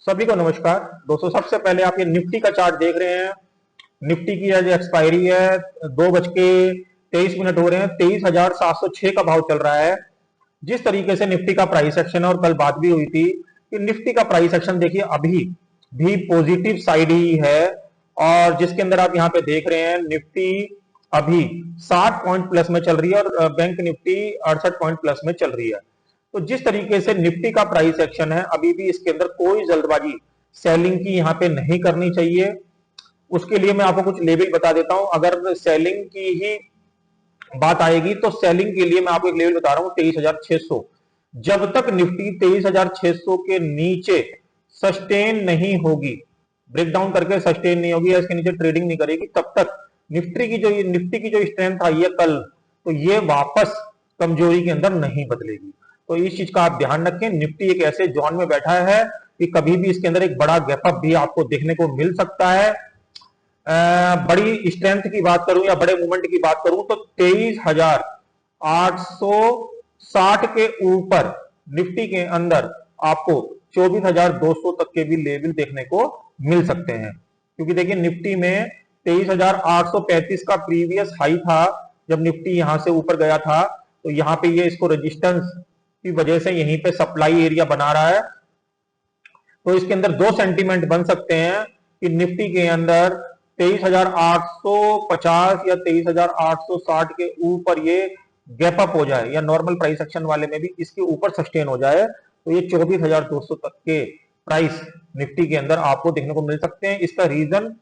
सभी को नमस्कार दोस्तों। सबसे पहले आप ये निफ्टी का चार्ट देख रहे हैं। निफ्टी की आज एक्सपायरी है, 2:23 हो रहे हैं। 23,706 का भाव चल रहा है। जिस तरीके से निफ्टी का प्राइस एक्शन है, और कल बात भी हुई थी कि निफ्टी का प्राइस एक्शन देखिए अभी भी पॉजिटिव साइड ही है। और जिसके अंदर आप यहाँ पे देख रहे हैं निफ्टी अभी 60 पॉइंट प्लस में चल रही है और बैंक निफ्टी 68 पॉइंट प्लस में चल रही है। तो जिस तरीके से निफ्टी का प्राइस एक्शन है, अभी भी इसके अंदर कोई जल्दबाजी सेलिंग की यहाँ पे नहीं करनी चाहिए। उसके लिए मैं आपको कुछ लेवल बता देता हूं। अगर सेलिंग की ही बात आएगी तो सेलिंग के लिए मैं आपको एक लेवल बता रहा हूं, 23,600। जब तक निफ्टी 23,600 के नीचे सस्टेन नहीं होगी, ब्रेकडाउन करके सस्टेन नहीं होगी या इसके नीचे ट्रेडिंग नहीं करेगी, तब तक निफ्टी की जो स्ट्रेंथ आई है कल, तो ये वापस कमजोरी के अंदर नहीं बदलेगी। तो इस चीज का आप ध्यान रखें। निफ्टी एक ऐसे जोन में बैठा है कि कभी भी इसके अंदर एक बड़ा गैपअप भी आपको देखने को मिल सकता है। बड़ी स्ट्रेंथ की बात करूं या बड़े मूवमेंट की बात करूं तो 23,860 के ऊपर निफ्टी के अंदर आपको 24,200 तक के भी लेवल देखने को मिल सकते हैं। क्योंकि देखिए निफ्टी में 23,835 का प्रीवियस हाई था। जब निफ्टी यहां से ऊपर गया था तो यहां पे ये इसको रेजिस्टेंस की वजह से यहीं पे सप्लाई एरिया बना रहा है। तो इसके अंदर दो सेंटीमेंट बन सकते हैं कि निफ्टी के अंदर 23,850 या 23,860 के ऊपर ये गैप अप हो जाए या नॉर्मल प्राइस एक्शन वाले में भी इसके ऊपर सस्टेन हो जाए, तो ये 24,200 तक के प्राइस निफ्टी के अंदर आपको देखने को मिल सकते हैं। इसका रीजन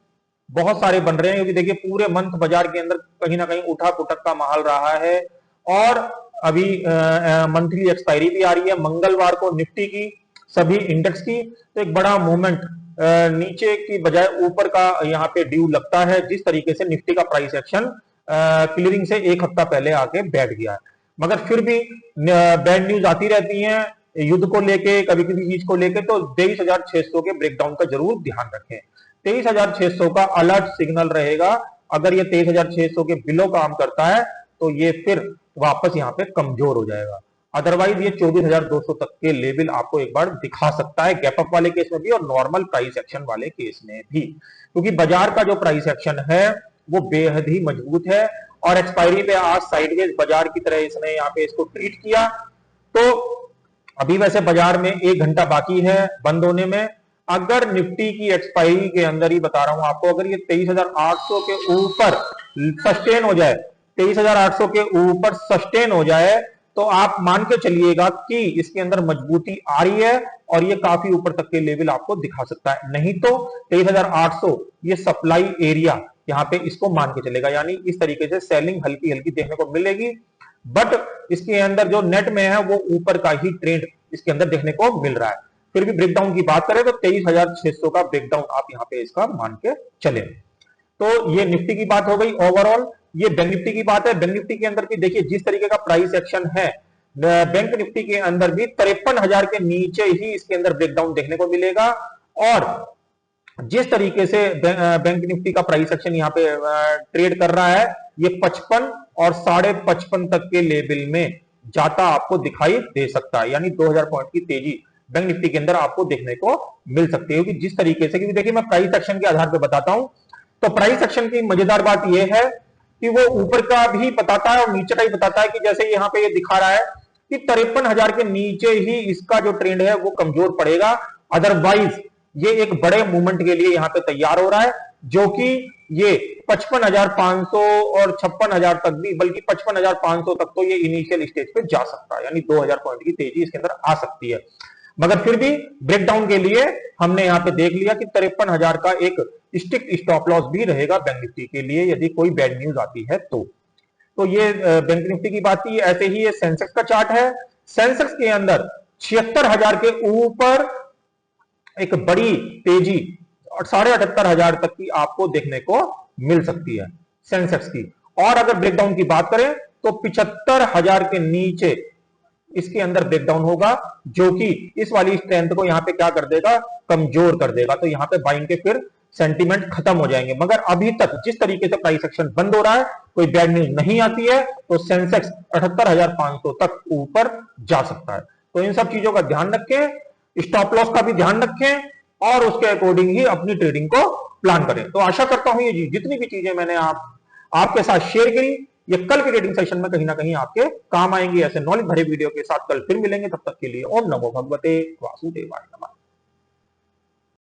बहुत सारे बन रहे हैं, क्योंकि देखिए पूरे मंथ बाजार के अंदर कहीं ना कहीं उठा पुटक का माहौल रहा है। और अभी मंथली एक्सपायरी भी आ रही है मंगलवार को निफ्टी की, सभी इंडेक्स की। तो एक बड़ा मूवमेंट नीचे की बजाय ऊपर का यहाँ पे ड्यू लगता है, जिस तरीके से निफ्टी का प्राइस एक्शन क्लियरिंग से एक हफ्ता पहले आके बैठ गया है। मगर फिर भी बैड न्यूज आती रहती हैं युद्ध को लेके, कभी किसी चीज को लेके। तो 23,600 के ब्रेकडाउन का जरूर ध्यान रखें। 23,600 का अलर्ट सिग्नल रहेगा। अगर ये 23,600 के बिलो काम करता है तो ये फिर वापस यहाँ पे कमजोर हो जाएगा। अदरवाइज ये 24,200 तक के लेवल आपको एक बार दिखा सकता है, गैप अप वाले केस में भी और नॉर्मल प्राइस एक्शन वाले केस में भी। क्योंकि बाजार का जो प्राइस एक्शन है वो बेहद ही मजबूत है। और एक्सपायरी पे आज साइडवेज बाजार की तरह इसने यहाँ पे इसको ट्रीट किया। तो अभी वैसे बाजार में 1 घंटा बाकी है बंद होने में। अगर निफ्टी की एक्सपायरी के अंदर ही बता रहा हूं आपको, अगर ये 23,800 के ऊपर सस्टेन हो जाए, 23,800 के ऊपर सस्टेन हो जाए, तो आप मान के चलिएगा कि इसके अंदर मजबूती आ रही है और ये काफी ऊपर तक के लेवल आपको दिखा सकता है। नहीं तो 23,800 ये सप्लाई एरिया यहाँ पे इसको मान के चलेगा, यानी इस तरीके से सेलिंग हल्की हल्की देखने को मिलेगी। बट इसके अंदर जो नेट में है वो ऊपर का ही ट्रेंड इसके अंदर देखने को मिल रहा है। फिर भी ब्रेकडाउन की बात करें तो 23,600 का ब्रेकडाउन आप यहाँ पे इसका मान के चले। तो ये निफ्टी की बात हो गई ओवरऑल। ये बैंक निफ्टी की बात है। बैंक निफ्टी के अंदर भी देखिए जिस तरीके का प्राइस एक्शन है, बैंक निफ्टी के अंदर भी 53,000 के नीचे ही इसके अंदर ब्रेकडाउन देखने को मिलेगा। और जिस तरीके से बैंक निफ्टी का प्राइस एक्शन यहाँ पे ट्रेड कर रहा है, ये 55 और 55.5 तक के लेवल में जाता आपको दिखाई दे सकता है। यानी 2,000 पॉइंट की तेजी बैंक निफ्टी के अंदर आपको देखने को मिल सकती है। जिस तरीके से, क्योंकि देखिए मैं प्राइस एक्शन के आधार पर बताता हूं, तो प्राइस एक्शन की मजेदार बात यह है कि वो ऊपर का भी बताता है और नीचे का भी बताता है। कि जैसे यहाँ पे ये दिखा रहा है कि 53,000 के नीचे ही इसका जो ट्रेंड है वो कमजोर पड़ेगा। अदरवाइज ये एक बड़े मूवमेंट के लिए यहाँ पे तैयार हो रहा है, जो कि ये 55,500 और 56,000 तक भी, बल्कि 55,500 तक तो ये इनिशियल स्टेज पे जा सकता है। यानी 2,000 पॉइंट की तेजी इसके अंदर आ सकती है। मगर फिर भी ब्रेकडाउन के लिए हमने यहां पे देख लिया कि 53,000 का एक स्ट्रिक्ट स्टॉप लॉस भी रहेगा बैंक निफ्टी के लिए, यदि कोई बैड न्यूज आती है तो ये बैंक निफ्टी की बात थी। ऐसे ही ये सेंसेक्स का चार्ट है। सेंसेक्स के अंदर 76,000 के ऊपर एक बड़ी तेजी और 78,500 तक की आपको देखने को मिल सकती है सेंसेक्स की। और अगर ब्रेकडाउन की बात करें तो 75,000 के नीचे इसके अंदर ब्रेकडाउन होगा, जो कि इस वाली स्ट्रेंथ को यहां पे क्या कर देगा, कमजोर कर देगा। तो यहां पे बाइंग के फिर सेंटीमेंट खत्म हो जाएंगे। मगर अभी तक जिस तरीके से प्राइस एक्शन बंद हो रहा है, कोई बैड न्यूज नहीं आती है, तो सेंसेक्स 78,500 तक ऊपर जा सकता है। तो इन सब चीजों का ध्यान रखें, स्टॉप लॉस का भी ध्यान रखें और उसके अकॉर्डिंग ही अपनी ट्रेडिंग को प्लान करें। तो आशा करता हूं ये जितनी भी चीजें मैंने आपके साथ शेयर करी, ये कल के ट्रेडिंग सेशन में कहीं ना कहीं आपके काम आएंगे। ऐसे नॉलेज भरे वीडियो के साथ कल फिर मिलेंगे, तब तक के लिए ओम नमो भगवते वासुदेवाय नमः।